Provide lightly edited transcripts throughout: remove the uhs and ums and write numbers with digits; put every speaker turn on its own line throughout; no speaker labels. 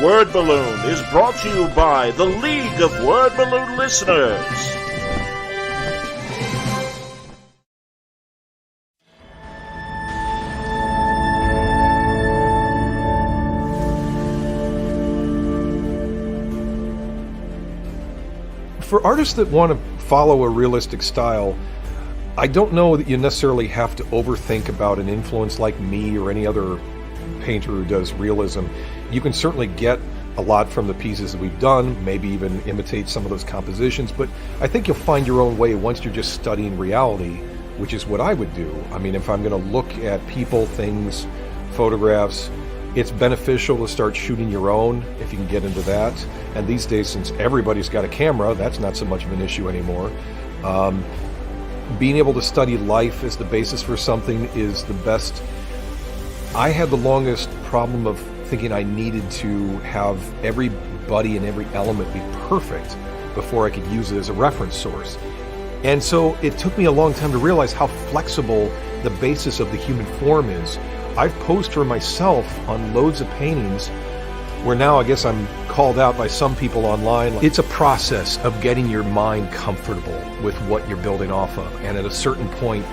Word Balloon is brought to you by the League of Word Balloon Listeners.
For artists that want to follow a realistic style, I don't know that you necessarily have to overthink about an influence like me or any other painter who does realism. You can certainly get a lot from the pieces that we've done, maybe even imitate some of those compositions, but I think you'll find your own way once you're just studying reality, which is what I would do. I mean, if I'm going to look at people, things, photographs, it's beneficial to start shooting your own if you can get into that. And these days, since everybody's got a camera, that's not so much of an issue anymore. Being able to study life as the basis for something is the best. I had the longest problem of thinking I needed to have everybody and every element be perfect before I could use it as a reference source. And so it took me a long time to realize how flexible the basis of the human form is. I've posed for myself on loads of paintings where now I guess I'm called out by some people online. It's a process of getting your mind comfortable with what you're building off of. And at a certain point,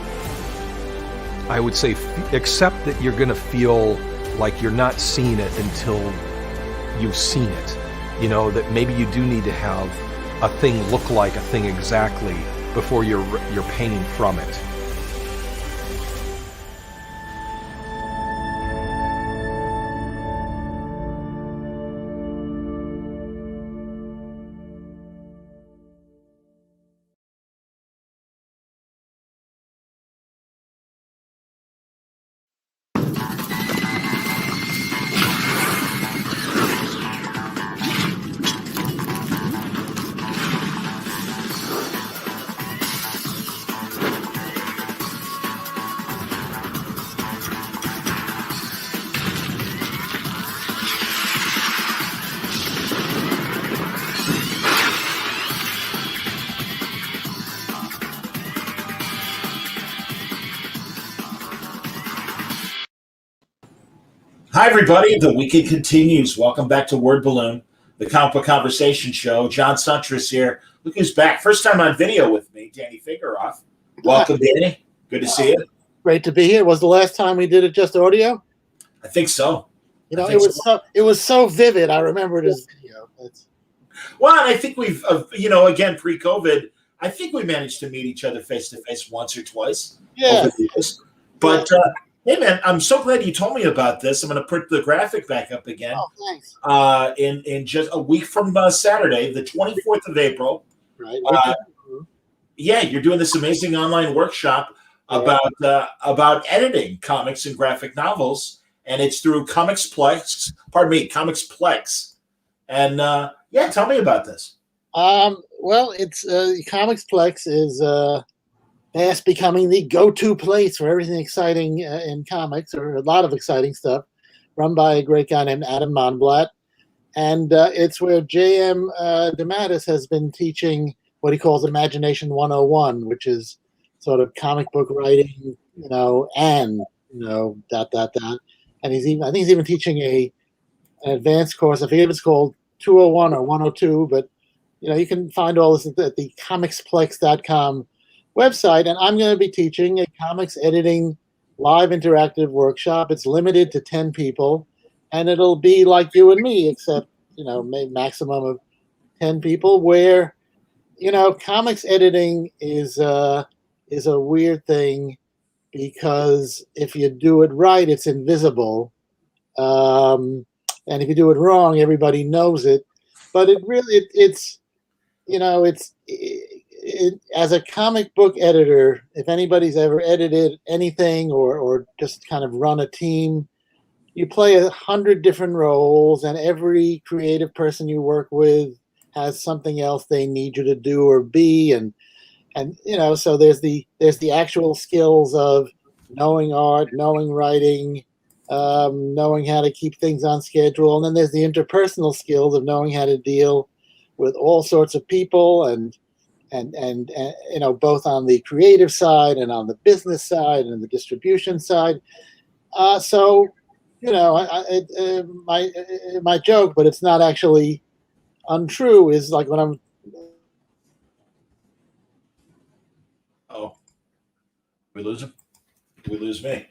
I would say accept that you're going to feel like you're not seeing it until you've seen it. You know, that maybe you do need to have a thing look like a thing exactly before you're painting from it.
Hi, everybody. The weekend continues. Welcome back to Word Balloon, the comic book conversation show. John Suntress here. Look who's back. First time on video with me, Danny Fingeroth. Welcome, Danny. Good to see you.
Great to be here. Was the last time we did it just audio?
I think so.
You know, it was so vivid. I remember it as video.
Well, and I think we've, again, pre-COVID, I think we managed to meet each other face-to-face once or twice.
Yeah.
But, hey, man, I'm so glad you told me about this. I'm going to put the graphic back up again.
Oh, thanks.
In just a week from Saturday, the 24th of April.
Right.
Yeah, you're doing this amazing online workshop about editing comics and graphic novels, and it's through Comixplex. And tell me about this.
Well, it's Comixplex is fast becoming the go-to place for everything exciting in comics, or a lot of exciting stuff, run by a great guy named Adam Monblatt. And it's where J.M. DeMatteis has been teaching what he calls Imagination 101, which is sort of comic book writing, and. And I think he's even teaching an advanced course. I forget if it's called 201 or 102, but you can find all this at the comixplex.com website. And I'm going to be teaching a comics editing live interactive workshop. It's limited to 10 people, and it'll be like you and me, except maximum of 10 people. Where comics editing is a weird thing, because if you do it right, it's invisible, and if you do it wrong, everybody knows it. But it's as a comic book editor, if anybody's ever edited anything or just kind of run a team, you play 100 different roles, and every creative person you work with has something else they need you to do or be, and so there's the actual skills of knowing art, knowing writing, knowing how to keep things on schedule, and then there's the interpersonal skills of knowing how to deal with all sorts of people, and both on the creative side and on the business side and the distribution side. So my joke, but it's not actually untrue. Is like when I'm.
Oh, we lose him. We lose me.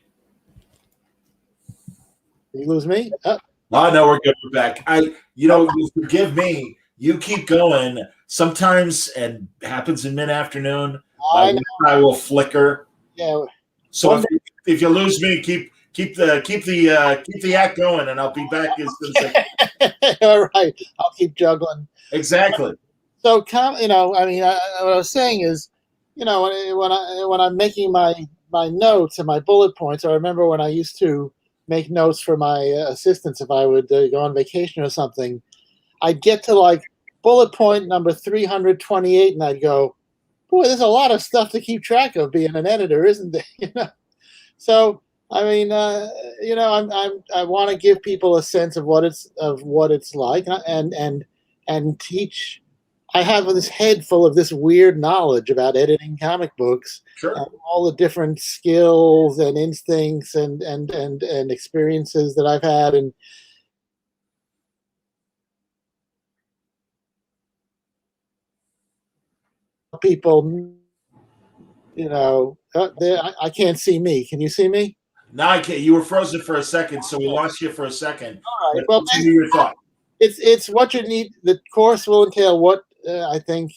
You lose me.
Oh no, we're good. We're back. You forgive me. You keep going. Sometimes, and happens in mid-afternoon, my
I know.
Wi-Fi will flicker.
Yeah.
So if you lose me, keep the act going, and I'll be back as soon as I.
All right. I'll keep juggling.
Exactly.
So, I mean, what I was saying is, when I'm making my notes and my bullet points, I remember when I used to make notes for my assistants if I would go on vacation or something. I'd get to like bullet point number 328, and I'd go, "Boy, there's a lot of stuff to keep track of being an editor, isn't there?" So, I mean, I want to give people a sense of what it's like, and teach. I have this head full of this weird knowledge about editing comic books,
Sure.
and all the different skills and instincts and experiences that I've had, and people, I can't see me. Can you see me?
Now I can't. You were frozen for a second, so we lost you for a second.
All right.
But
Well,
continue your thought.
it's what you need. The course will entail what I think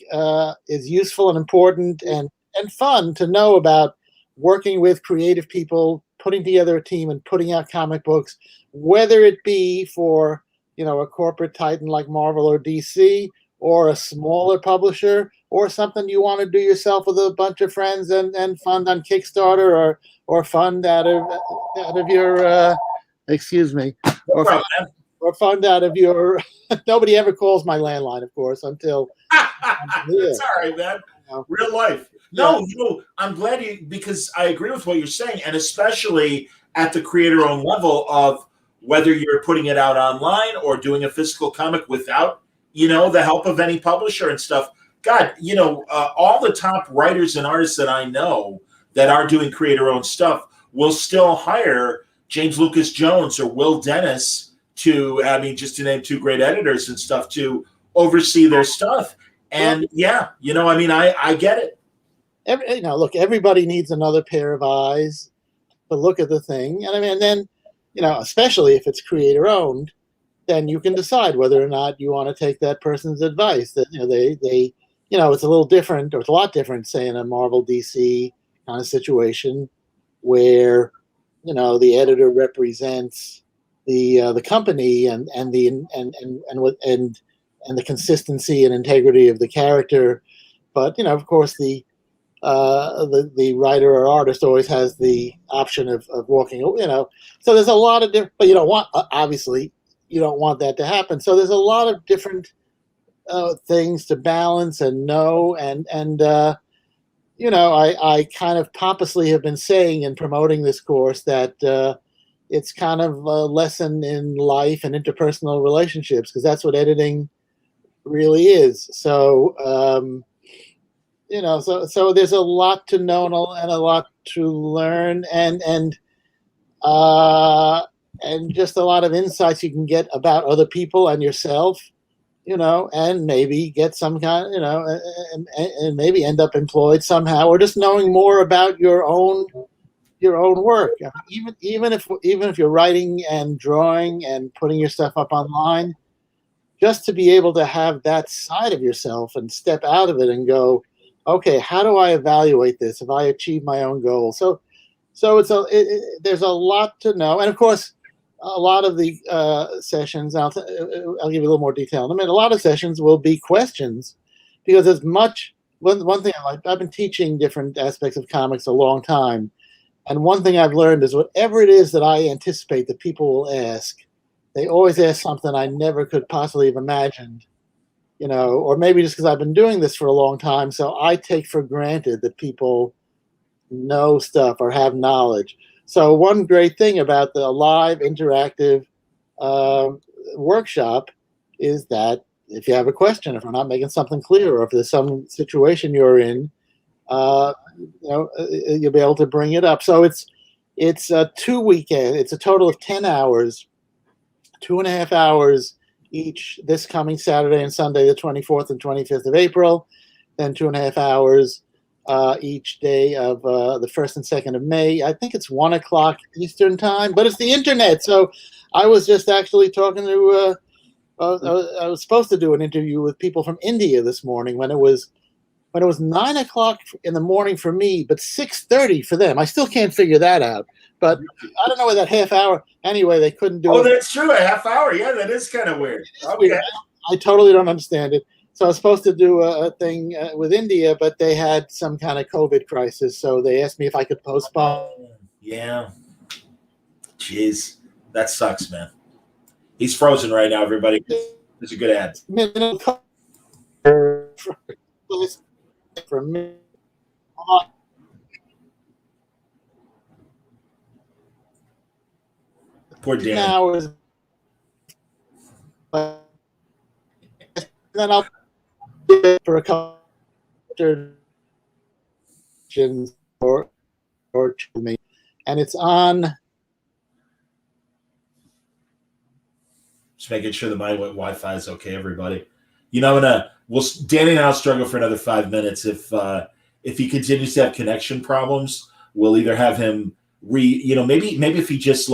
is useful and important and fun to know about working with creative people, putting together a team, and putting out comic books, whether it be for a corporate titan like Marvel or DC, or a smaller publisher, or something you want to do yourself with a bunch of friends and fund on Kickstarter, or fund out of your excuse me,
No
or
problem, man.
or fund out of your. Nobody ever calls my landline, of course, until
That's all right, man. Real life.
Yeah.
No, I'm glad because I agree with what you're saying, and especially at the creator-owned level of whether you're putting it out online or doing a physical comic without, the help of any publisher and stuff. God, all the top writers and artists that I know that are doing creator-owned stuff will still hire James Lucas Jones or Will Dennis just to name two great editors and stuff to oversee their stuff. And I get it.
Look, everybody needs another pair of eyes to look at the thing, and I mean, and then, especially if it's creator owned, then you can decide whether or not you want to take that person's advice. That they it's a little different, or it's a lot different, say in a Marvel DC kind of situation where the editor represents the company and the consistency and integrity of the character, but of course the writer or artist always has the option of walking. So there's a lot of different, but you don't want obviously you don't want that to happen. So there's a lot of different things to balance and know and. I kind of pompously have been saying in promoting this course that it's kind of a lesson in life and interpersonal relationships, because that's what editing really is. So, so there's a lot to know and a lot to learn, and just a lot of insights you can get about other people and yourself. And maybe get some kind, and maybe end up employed somehow, or just knowing more about your own work. I mean, even if you're writing and drawing and putting your stuff up online, just to be able to have that side of yourself and step out of it and go, okay, how do I evaluate this? Have I achieved my own goal? So there's a lot to know, and of course, a lot of the sessions, I'll give you a little more detail in a minute. A lot of sessions will be questions, because as much one thing I've been teaching different aspects of comics a long time, and one thing I've learned is whatever it is that I anticipate that people will ask, they always ask something I never could possibly have imagined, or maybe just because I've been doing this for a long time, so I take for granted that people know stuff or have knowledge. So one great thing about the live interactive workshop is that if you have a question, if we're not making something clear, or if there's some situation you're in, you'll be able to bring it up. So It's a 2 weekend. It's a total of 10 hours, 2.5 hours each this coming Saturday and Sunday, the 24th and 25th of April, then 2.5 hours each day of the 1st and 2nd of May. I think it's 1 o'clock Eastern time, but it's the internet. So I was just actually talking to, I was supposed to do an interview with people from India this morning when it was 9 o'clock in the morning for me, but 6:30 for them. I still can't figure that out. But I don't know where that half hour. Anyway, they couldn't do it.
Oh, that's true. A half hour. Yeah, that is kind of weird. Okay.
Weird. I totally don't understand it. So I was supposed to do a thing with India, but they had some kind of COVID crisis. So they asked me if I could postpone.
Yeah. Jeez. That sucks, man. He's frozen right now, everybody. It's a good ad.
For me.
Poor Dan.
Hours. Then I'll do it for a couple or to me, and it's on.
Just making sure that my Wi-Fi is okay, everybody. You know, Danny and I'll struggle for another 5 minutes. If he continues to have connection problems, we'll either have him maybe if he just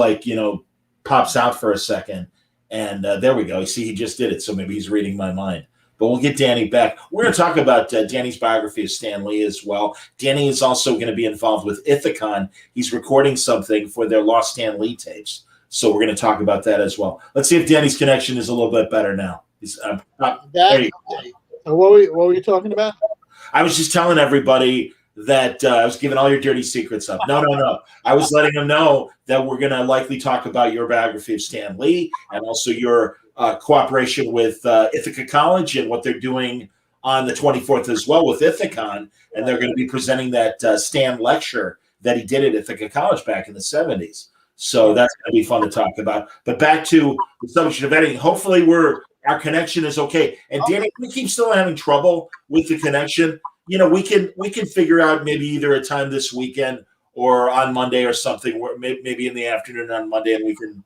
pops out for a second, and there we go. See, he just did it, so maybe he's reading my mind. But we'll get Danny back. We're going to talk about Danny's biography of Stan Lee as well. Danny is also going to be involved with Ithacon. He's recording something for their Lost Stan Lee tapes. So we're going to talk about that as well. Let's see if Danny's connection is a little bit better now. There you go.
What were you talking about?
I was just telling everybody that I was giving all your dirty secrets up. No. I was letting them know that we're going to likely talk about your biography of Stan Lee and also your cooperation with Ithaca College and what they're doing on the 24th as well with Ithacon. And they're going to be presenting that Stan lecture that he did at Ithaca College back in the 70s. So that's going to be fun to talk about. But back to the subject of editing. Hopefully our connection is okay. And Danny, we keep still having trouble with the connection. We can figure out maybe either a time this weekend or on Monday or something, where maybe in the afternoon on Monday, and we can.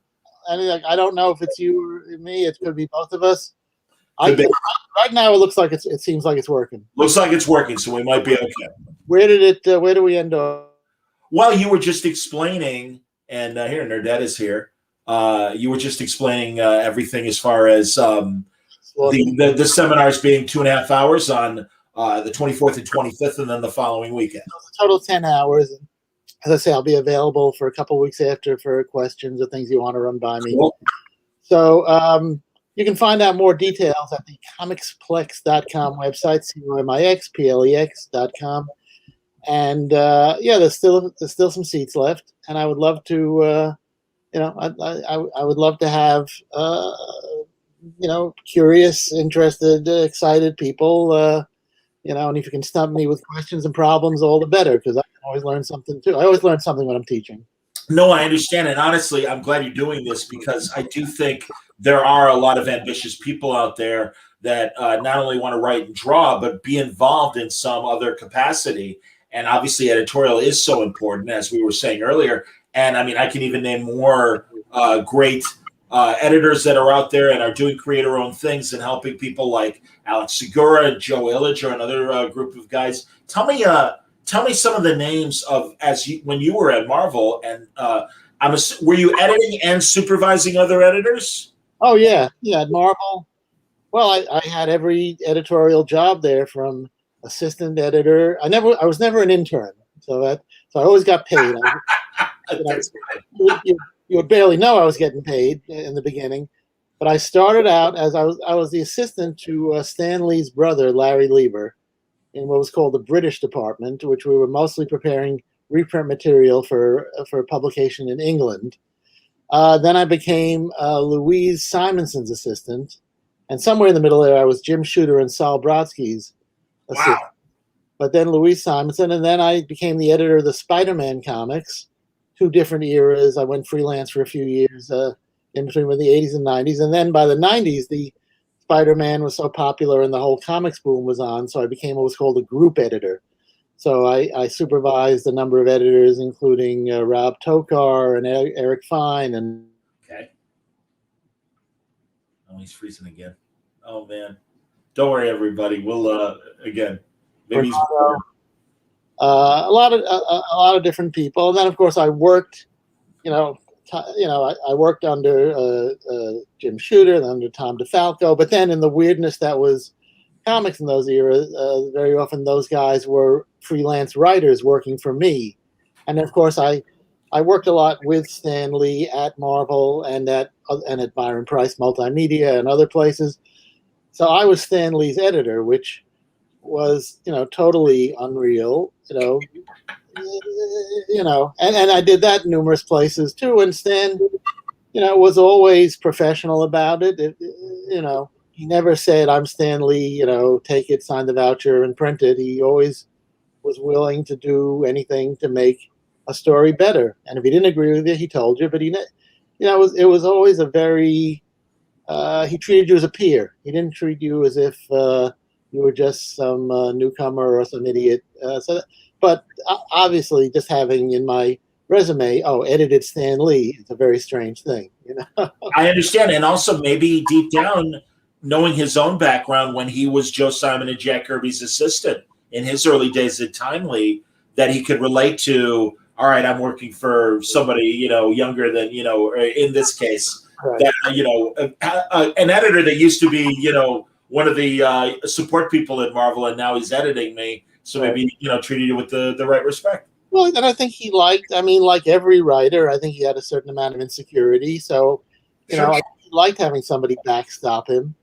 I don't know if it's you or me. It could be both of us. Right now, it seems like it's working.
Looks like it's working, so we might be okay.
Where do we end up?
Well, you were just explaining, and here Nerdette is here. You were just explaining everything as far as the seminars being 2.5 hours on the 24th and 25th, and then the following weekend.
Total 10 hours. As I say, I'll be available for a couple of weeks after for questions or things you want to run by me.
Cool.
So you can find out more details at the comicsplex.com website, comixplex.com. And there's still some seats left, and I would love to, I would love to have, curious, interested, excited people, and if you can stump me with questions and problems, all the better, because I can always learn something too. I always learn something when I'm teaching.
No, I understand. And honestly, I'm glad you're doing this because I do think there are a lot of ambitious people out there that not only want to write and draw, but be involved in some other capacity. And obviously editorial is so important, as we were saying earlier. And I mean, I can even name more great editors that are out there and are doing creator-owned things and helping people like Alex Segura, Joe Illich, or another group of guys. Tell me some of the names of when you were at Marvel, and were you editing and supervising other editors?
Oh yeah, at Marvel. Well, I had every editorial job there, from assistant editor. I was never an intern, so I always got paid. You would barely know I was getting paid in the beginning, but I started out as I was the assistant to Stan Lee's brother, Larry Lieber, in what was called the British department, which we were mostly preparing reprint material for publication in England. Then I became Louise Simonson's assistant, and somewhere in the middle there I was Jim Shooter and Sal Brodsky's assistant.
Wow.
But then Louise Simonson, and then I became the editor of the Spider-Man comics. 2 different eras. I went freelance for a few years in between the 80s and 90s. And then by the 90s, the Spider-Man was so popular and the whole comics boom was on, so I became what was called a group editor. So I supervised a number of editors, including Rob Tokar and Eric Fine. And
Okay. Oh, he's freezing again. Oh man. Don't worry, everybody. We'll again. Maybe he's
a lot of different people. And then, of course, I worked. I worked under Jim Shooter, and under Tom DeFalco. But then, in the weirdness that was comics in those eras, very often those guys were freelance writers working for me. And of course, I worked a lot with Stan Lee at Marvel and at Byron Price Multimedia and other places. So I was Stan Lee's editor, which was totally unreal. And I did that numerous places too. And Stan, was always professional about it. He never said, "I'm Stan Lee, take it, sign the voucher, and print it." He always was willing to do anything to make a story better. And if he didn't agree with it, he told you. But it was always a very he treated you as a peer. He didn't treat you as if you were just some newcomer or some idiot. But obviously, just having in my resume, edited Stan Lee, it's a very strange thing.
I understand, and also maybe deep down, knowing his own background when he was Joe Simon and Jack Kirby's assistant in his early days at Timely, that he could relate to. All right, I'm working for somebody younger than in this case,
Right.
That an editor that used to be one of the support people at Marvel, and now he's editing me. So maybe treated you with the right respect.
Well, and I think he liked. I mean, like every writer, I think he had a certain amount of insecurity. So,
Sure.
he liked having somebody backstop him.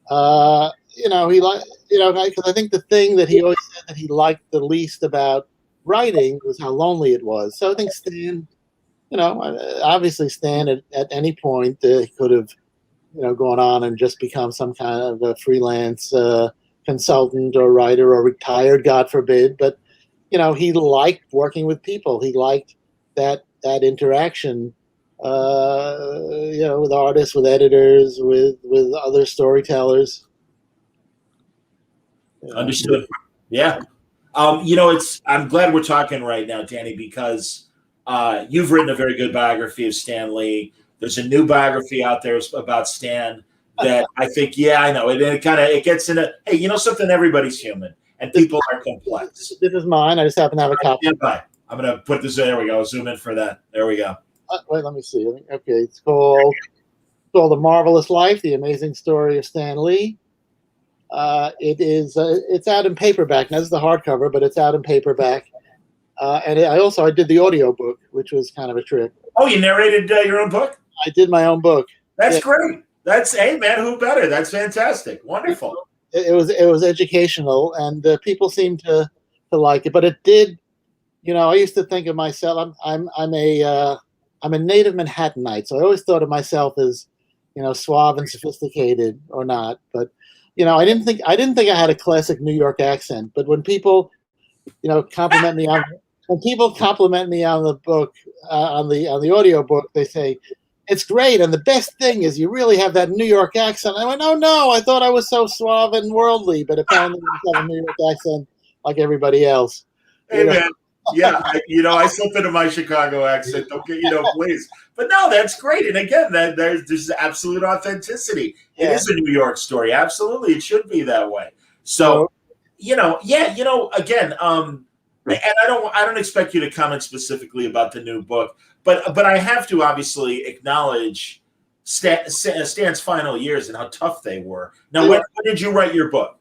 He liked, because I think the thing that he always said that he liked the least about writing was how lonely it was. So I think Stan, obviously Stan at any point could have, gone on and just become some kind of a freelance consultant or writer or retired, God forbid. But he liked working with people. He liked that interaction, with artists, with editors, with other storytellers.
Understood. Yeah. I'm glad we're talking right now, Danny, because you've written a very good biography of Stan Lee. There's a new biography out there about Stan that I think, I know. It gets into, hey, something, everybody's human and people are complex.
This is mine. I just happen to have a copy.
I'm going to put this in. There we go. Zoom in for that. There we go.
Wait, let me see. Okay, it's called The Marvelous Life, The Amazing Story of Stan Lee. It's out in paperback. Now, this is the hardcover, but it's out in paperback. And I did the audiobook, which was kind of a trip.
Oh, you narrated your own book?
I did my own book.
That's great. Hey, man, who better? That's fantastic. Wonderful.
It was educational, and people seemed to like it. But it did, I used to think of myself. I'm a native Manhattanite, so I always thought of myself as, suave and sophisticated, or not. But I didn't think I had a classic New York accent. But when people, compliment me on the book, on the audio book, they say, "It's great, and the best thing is you really have that New York accent." I went, "Oh no, I thought I was so suave and worldly, but apparently I have a New York accent like everybody else."
Hey man, I slip into my Chicago accent. Okay, please. But no, that's great. And again, there's absolute authenticity. It is a New York story. Absolutely, it should be that way. So, again, and I don't expect you to comment specifically about the new book, but I have to obviously acknowledge Stan's final years and how tough they were. Now, when did you write your book?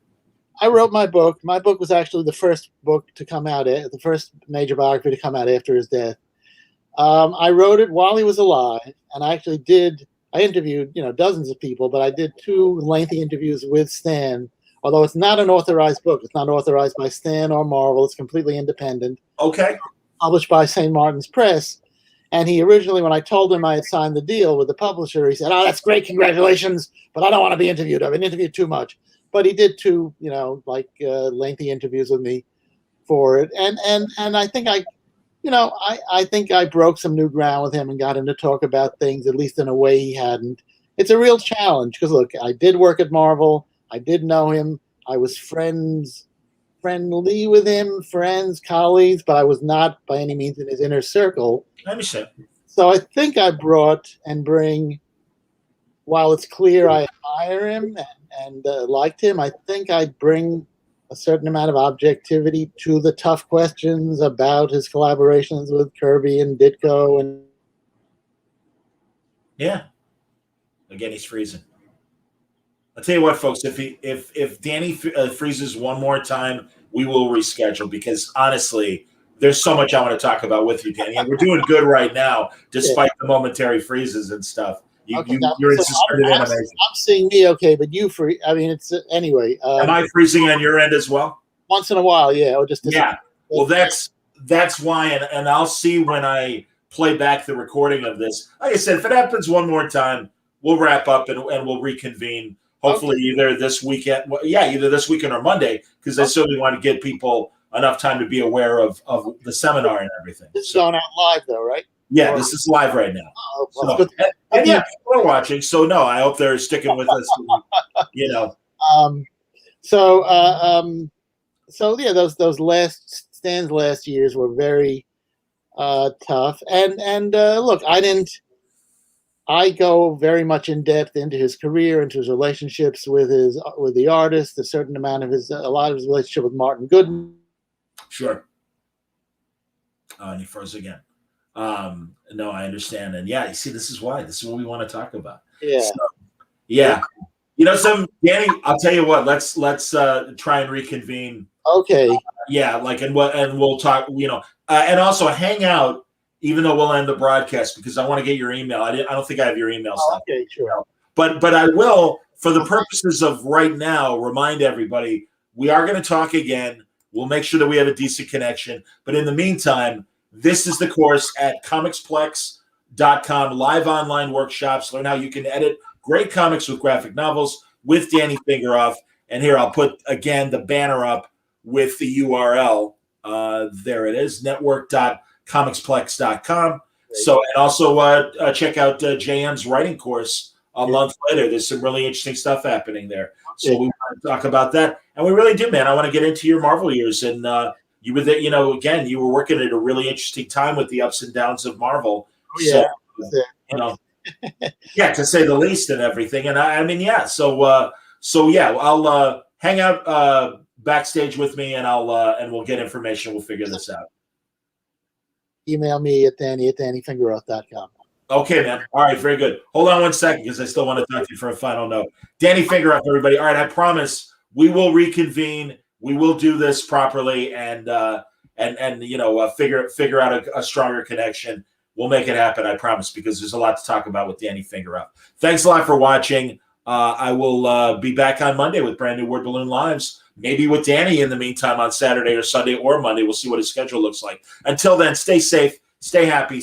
I wrote my book. My book was actually the first book to come out, the first major biography to come out after his death. I wrote it while he was alive, and I interviewed, dozens of people, but I did 2 lengthy interviews with Stan. Although it's not an authorized book. It's not authorized by Stan or Marvel. It's completely independent.
Okay.
Published by St. Martin's Press. And he originally, when I told him I had signed the deal with the publisher, he said, "Oh, that's great, congratulations, but I don't want to be interviewed. I've been interviewed too much." But he did 2, lengthy interviews with me for it. And I think I think I broke some new ground with him and got him to talk about things, at least in a way he hadn't. It's a real challenge because, look, I did work at Marvel. I did know him. I was friends friendly with him, friends, colleagues, but I was not by any means in his inner circle.
Let me see.
So I think I brought and bring, while it's clear I admire him and liked him, I think I bring a certain amount of objectivity to the tough questions about his collaborations with Kirby and Ditko. And
Yeah. Again, he's freezing. I'll tell you what, folks. If Danny freezes one more time, we will reschedule because honestly, there's so much I want to talk about with you, Danny, and we're doing good right now, despite the momentary freezes and stuff. You're in suspended animation.
I'm seeing me okay, but you free. I mean, it's anyway.
Am I freezing on your end as well?
Once in a while, yeah. Or just
yeah. Well, that's why, and I'll see when I play back the recording of this. Like I said, if it happens one more time, we'll wrap up and we'll reconvene. Hopefully, either this weekend, either this weekend or Monday, because I certainly want to give people enough time to be aware of the seminar and everything.
This is going out live, though, right?
Yeah, this is live right now.
Oh, well,
and yeah, people are watching, so no, I hope they're sticking with us. You know.
So yeah, those last years were very tough, and look, I go very much in depth into his career, into his relationships with the artist, a lot of his relationship with Martin Goodman.
Sure. And he froze again. No, I understand, and yeah, you see, this is what we want to talk about.
Yeah.
So, yeah. You know, Danny, I'll tell you what. Let's try and reconvene.
Okay.
And we'll talk. You know, and also hang out. Even though we'll end the broadcast because I want to get your email. I don't think I have your email stuff.
Okay, sure.
But I will, for the purposes of right now, remind everybody we are going to talk again. We'll make sure that we have a decent connection. But in the meantime, this is the course at comicsplex.com, live online workshops. Learn how you can edit great comics with graphic novels with Danny Fingeroth. And here I'll put, again, the banner up with the URL. There it is, network.comicsplex.com. So, and also check out JM's writing course a month later. There's some really interesting stuff happening there. So we want to talk about that. And we really do, man. I want to get into your Marvel years. And you were there, you know, again, you were working at a really interesting time with the ups and downs of Marvel.
Oh, yeah.
So, you know, yeah, to say the least and everything. And I mean, yeah. So yeah, I'll hang out backstage with me and and we'll get information. We'll figure this out.
Email me at danny@dannyfingeroth.com.
Okay, man. All right, very good. Hold on one second because I still want to talk to you for a final note. Danny Fingeroth, everybody. All right, I promise we will reconvene. We will do this properly and you know figure out a stronger connection. We'll make it happen, I promise, because there's a lot to talk about with Danny Fingeroth. Thanks a lot for watching. I will be back on Monday with brand new Word Balloon Lives. Maybe with Danny in the meantime on Saturday or Sunday or Monday. We'll see what his schedule looks like. Until then, stay safe, stay happy.